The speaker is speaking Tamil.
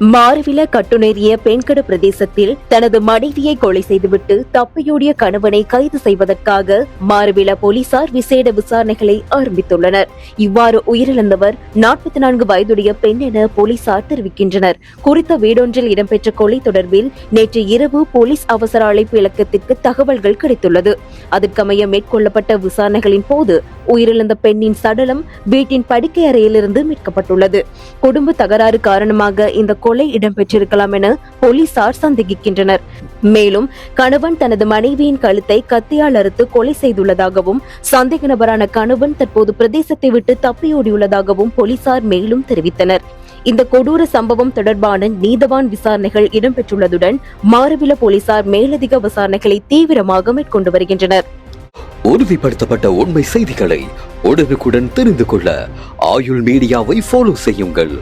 மாரவில கட்டுநேறிய பெண்கட பிரதேசத்தில் தனது மனைவியை கொலை செய்துவிட்டு தப்பியோடிய கணவனை கைது செய்வதற்காக மாரவில போலீசார் விசேட விசாரணைகளை ஆரம்பித்துள்ளனர். இவ்வாறு உயிரிழந்தவர் 44 வயதுடைய பெண் என போலீசார் தெரிவிக்கின்றனர். குறித்த வீடொன்றில் இடம்பெற்ற கொலை தொடர்பில் நேற்று இரவு போலீஸ் அவசர அழைப்பு இலக்கத்திற்கு தகவல்கள் கிடைத்துள்ளது. அதற்கமைய மேற்கொள்ளப்பட்ட விசாரணைகளின் போது உயிரிழந்த பெண்ணின் சடலம் வீட்டின் படுக்கை அறையிலிருந்து மீட்கப்பட்டுள்ளது. குடும்ப தகராறு காரணமாக இந்த கொலை இடம்பெற்றிருக்கலாம் என போலீசார் சந்தேகிக்கின்றனர். மேலும் கணவன் தனது மனைவியின் கழுத்தை கத்தியால் அறுத்து கொலை செய்துள்ளதாகவும் சந்தேக நபரான கணவன் தற்போது பிரதேசத்தை விட்டு தப்பியோடியுள்ளதாகவும் போலீசார் மேலும் தெரிவித்தனர். இந்த கொடூர சம்பவம் தொடர்பான நீதவான் விசாரணைகள் இடம்பெற்றுள்ளதுடன் மாரவில போலீசார் மேலதிக விசாரணைகளை தீவிரமாக மேற்கொண்டு வருகின்றனர். உறுதிப்படுத்தப்பட்ட உண்மை செய்திகளை உடனுக்குடன் தெரிந்து கொள்ள ஆயுள் மீடியாவை ஃபாலோ செய்யுங்கள்.